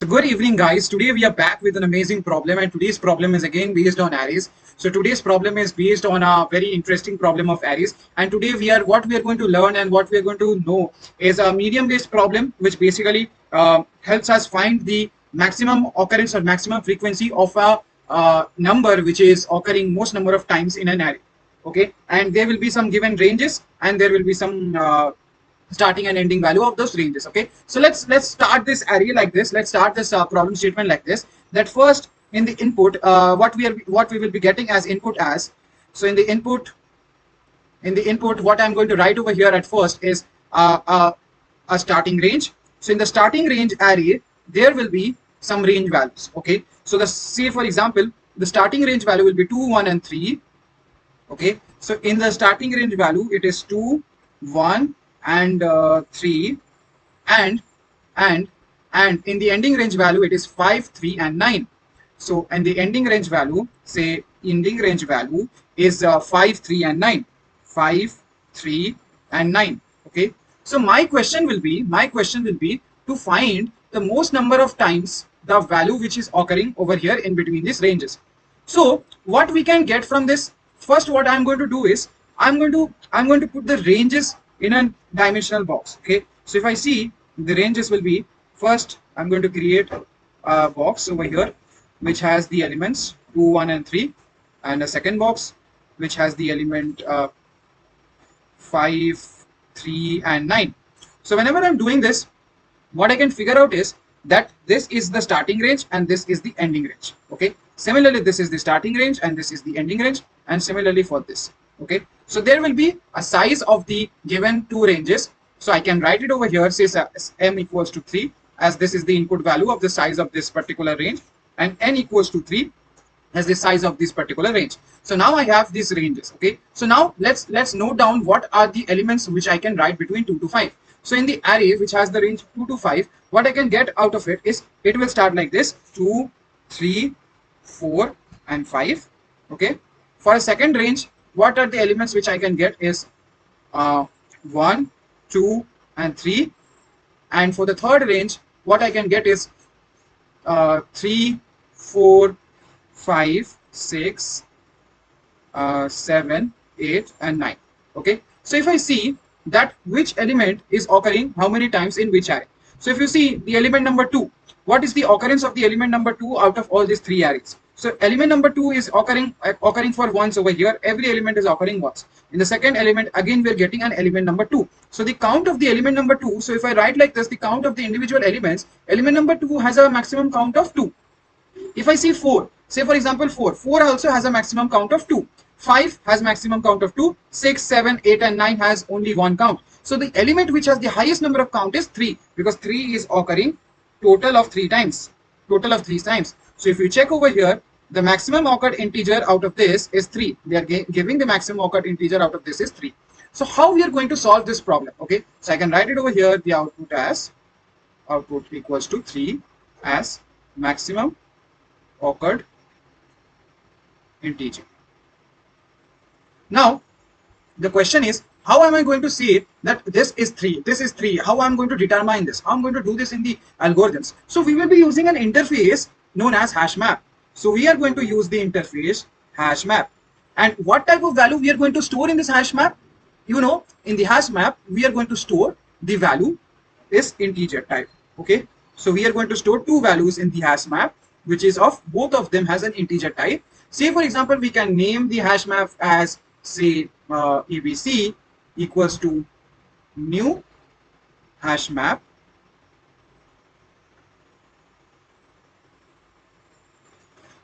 So good evening, guys. Today we are back with an amazing problem, and today's problem is again based on arrays. So today's problem is based on a very interesting problem of arrays. And today what we are going to learn and what we are going to know is a medium-based problem, which basically helps us find the maximum occurrence or maximum frequency of a number which is occurring most number of times in an array. Okay, and there will be some given ranges, and there will be some starting and ending value of those ranges. Okay, so let's start this array like this. Let's start this problem statement like this, that first in the input what we will be getting as input as. So in the input what I'm going to write over here at first is a starting range. So in the starting range array there will be some range values. Okay, so the say for example the starting range value will be 2, 1 and 3. Okay, so in the starting range value it is 2, 1 and 3, and and in the ending range value it is 5, 3 and 9. So and the ending range value, say ending range value is 5, 3 and 9. 5, 3 and 9. Okay, so my question will be to find the most number of times the value which is occurring over here in between these ranges. So what we can get from this, first what I'm going to do is I'm going to put the ranges in a dimensional box. Okay, so if I see the ranges will be, first I'm going to create a box over here which has the elements 2, 1 and 3, and a second box which has the element 5, 3 and 9. So whenever I'm doing this, what I can figure out is that this is the starting range and this is the ending range. Okay, similarly this is the starting range and this is the ending range, and similarly for this. Okay, so there will be a size of the given two ranges. So I can write it over here, say m equals to 3, as this is the input value of the size of this particular range, and n equals to 3 as the size of this particular range. So now I have these ranges. Okay, so now let's note down what are the elements which I can write between 2 to 5. So in the array which has the range 2 to 5, what I can get out of it is, it will start like this: 2, 3, 4 and 5. Okay, for a second range, what are the elements which I can get is 1, 2 and 3, and for the third range what I can get is 3, 4, 5, 6, 7, 8 and 9. Okay, so if I see that which element is occurring how many times in which array. So if you see the element number 2, what is the occurrence of the element number 2 out of all these three arrays? So element number 2 is occurring for once over here. Every element is occurring once. In the second element, again we are getting an element number 2. So the count of the element number 2, so if I write like this, the count of the individual elements, element number 2 has a maximum count of 2. If I see 4, say for example 4 also has a maximum count of 2. 5 has maximum count of 2. 6, 7, 8 and 9 has only one count. So the element which has the highest number of count is 3, because 3 is occurring total of 3 times. Total of 3 times. So if you check over here, the maximum occurred integer out of this is 3. They are giving the maximum occurred integer out of this is 3. So how we are going to solve this problem? Okay, so I can write it over here, the output as output equals to 3 as maximum occurred integer. Now the question is, how am I going to say that this is 3, this is 3? How I'm going to determine this? How I'm going to do this in the algorithms? So we will be using an interface known as HashMap. So we are going to use the interface HashMap. And what type of value we are going to store in this HashMap? You know, in the HashMap we are going to store the value is integer type. Okay, so we are going to store two values in the HashMap, which is of both of them has an integer type. Say for example we can name the HashMap as, say ABC equals to new HashMap.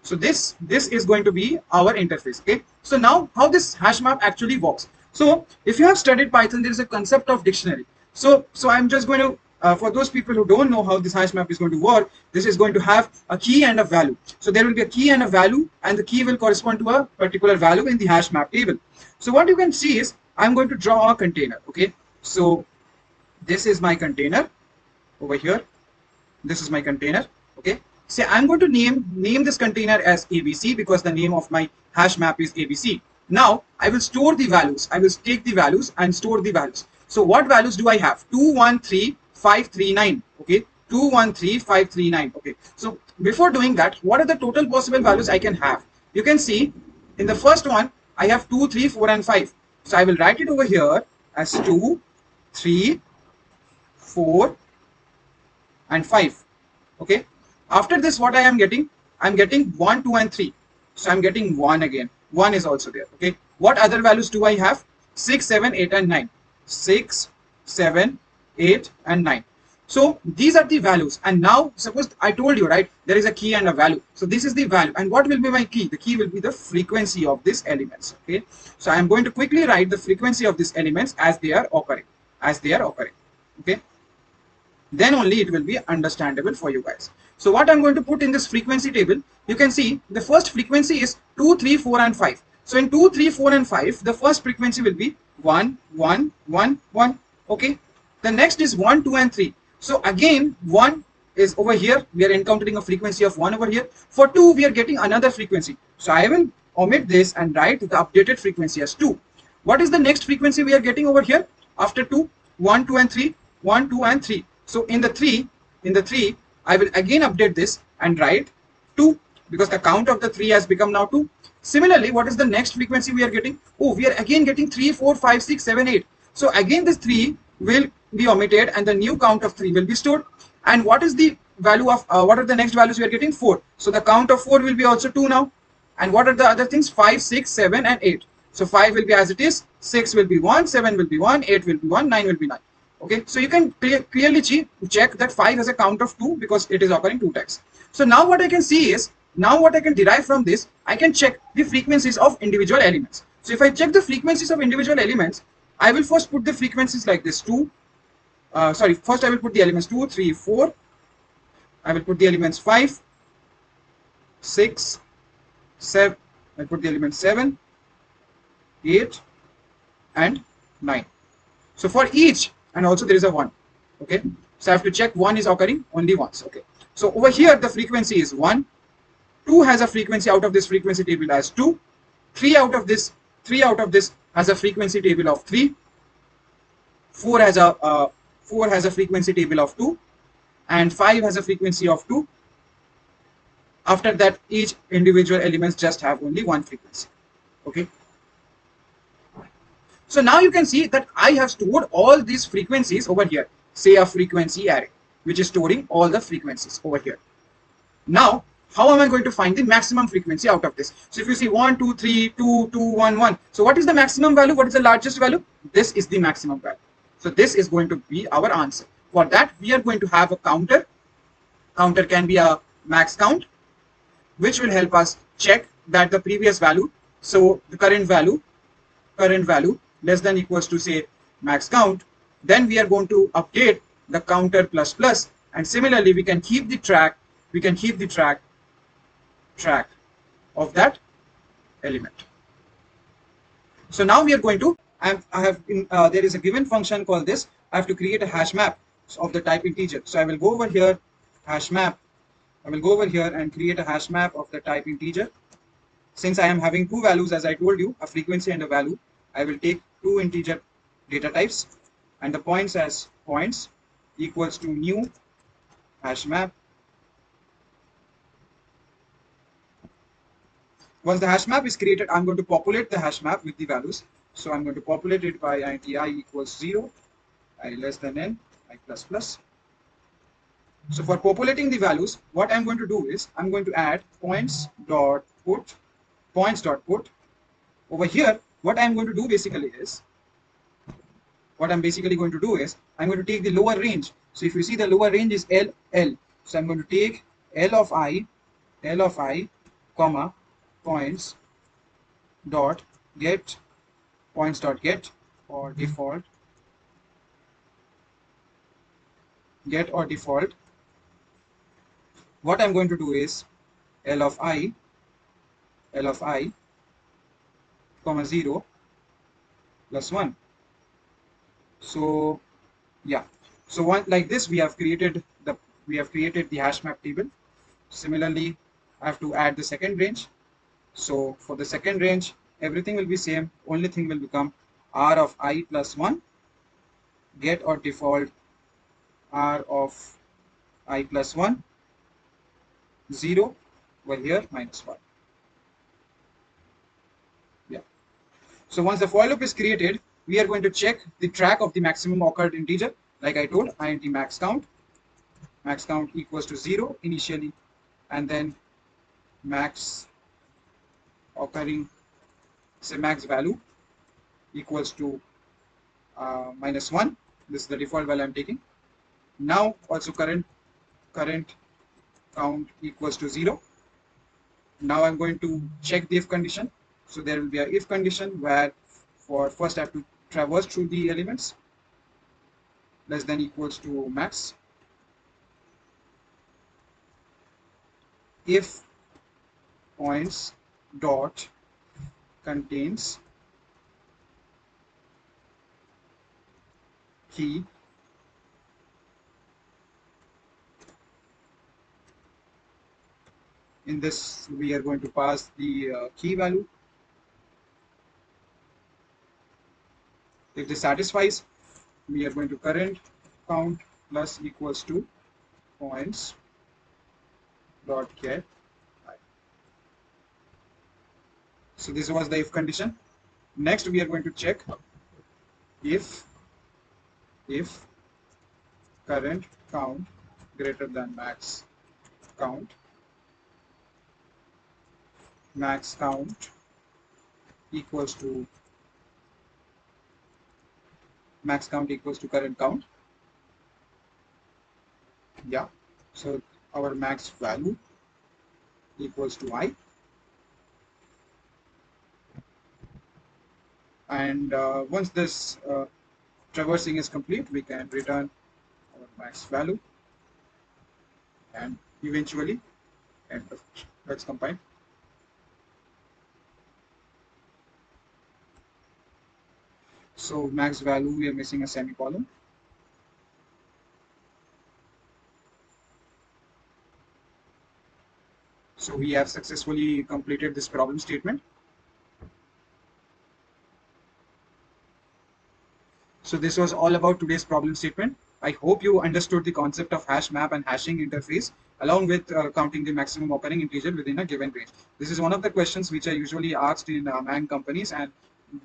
So this is going to be our interface. Okay, so now how this HashMap actually works. So if you have studied Python, there is a concept of dictionary. So I'm just going to for those people who don't know how this HashMap is going to work, this is going to have a key and a value. So there will be a key and a value, and the key will correspond to a particular value in the HashMap table. So what you can see is I'm going to draw a container. Okay, so this is my container over here. This is my container. Okay, say I'm going to name this container as ABC because the name of my HashMap is ABC. Now I will store the values. I will take the values and store the values. So what values do I have? 2, 1, 3, 5, 3, 9. Okay, 213539. Okay, so before doing that, what are the total possible values I can have? You can see in the first one I have 2, 3, 4 and 5. So I will write it over here as 2, 3, 4 and 5. Okay, after this what I am getting? I'm getting 1, 2 and 3. So I'm getting 1 again. 1 is also there. Okay, what other values do I have? 6, 7, 8 and 9. 6, 7, 8 and 9. So these are the values, and now suppose I told you, right, there is a key and a value. So this is the value, and what will be my key? The key will be the frequency of these elements. Okay, so I am going to quickly write the frequency of these elements as they are occurring, okay, then only it will be understandable for you guys. So what I'm going to put in this frequency table, you can see the first frequency is 2, 3, 4 and 5. So in 2, 3, 4 and 5, the first frequency will be 1, 1, 1, 1. Okay, the next is 1, 2 and 3. So again 1 is over here, we are encountering a frequency of 1 over here. For 2 we are getting another frequency. So I will omit this and write the updated frequency as 2. What is the next frequency we are getting over here after 2? 1, 2 and 3, 1, 2 and 3. So in the 3, I will again update this and write 2, because the count of the 3 has become now 2. Similarly, what is the next frequency we are getting? Oh, we are again getting 3, 4, 5, 6, 7, 8. So again this 3 will be omitted and the new count of 3 will be stored. And what is the value of, what are the next values we are getting? 4. So the count of 4 will be also 2 now. And what are the other things? 5, 6, 7 and 8. So 5 will be as it is, 6 will be 1, 7 will be 1, 8 will be 1, 9 will be 9. Okay, so you can clearly check that 5 has a count of 2 because it is occurring 2 times. So now what I can see is, now what I can derive from this, I can check the frequencies of individual elements. So if I check the frequencies of individual elements, I will first put the frequencies like this. First I will put the elements 2, 3, 4. I will put the elements 5, 6, 7. I put the elements 7, 8 and 9. So for each, and also there is a 1. Okay, so I have to check 1 is occurring only once. Okay, so over here the frequency is 1. 2 has a frequency out of this frequency table as 2. 3 out of this has a frequency table of 3. 4 has a frequency table of 2, and 5 has a frequency of 2. After that, each individual elements just have only one frequency. Okay, so now you can see that I have stored all these frequencies over here, say a frequency array, which is storing all the frequencies over here. Now, how am I going to find the maximum frequency out of this? So if you see 1, 2, 3, 2, 2, 1, 1. So what is the maximum value? What is the largest value? This is the maximum value. So this is going to be our answer. For that, we are going to have a counter. Counter can be a max count, which will help us check that the previous value, so the current value less than equals to say max count. Then we are going to update the counter plus plus, and similarly we can keep the track of that element. So now we are going to, there is a given function called this. I have to create a hash map of the type integer. So I will go over here, hash map. I will go over here and create a hash map of the type integer. Since I am having two values, as I told you, a frequency and a value, I will take two integer data types and the points as points equals to new hash map. Once the hash map is created, I'm going to populate the hash map with the values. So I'm going to populate it by int I equals 0, I less than n, I plus plus. So for populating the values, what I'm going to do is I'm going to add points dot put. Over here, what I'm going to do basically is, I'm going to take the lower range. So if you see, the lower range is L. So I'm going to take L of I, comma, points dot get or default, what I'm going to do is L of I, comma 0 plus 1. So yeah, so one like this we have created the hash map table. Similarly, I have to add the second range. So for the second range, everything will be same. Only thing will become R of I plus 1, get or default R of I plus 1, 0, over here minus 1. Yeah. So once the for loop is created, we are going to check the track of the maximum occurred integer. Like I told, int max count equals to 0 initially, and then max occurring, say max value equals to minus 1. This is the default value I'm taking. Now also current count equals to 0. Now I'm going to check the if condition. So there will be a if condition where for first I have to traverse through the elements less than equals to max. If points dot contains key in this, we are going to pass the key value. If this satisfies, we are going to current count plus equals to points dot get. So this was the if condition. Next we are going to check if current count greater than max count equals to current count. Yeah, so our max value equals to I, and once this traversing is complete, we can return our max value and eventually end of it. Let's compile. So max value, we are missing a semicolon. So we have successfully completed this problem statement. So this was all about today's problem statement. I hope you understood the concept of hash map and hashing interface along with counting the maximum occurring integer within a given range. This is one of the questions which are usually asked in MANG companies, and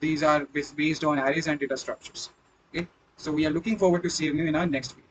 these are based on arrays and data structures. Okay, so we are looking forward to seeing you in our next video.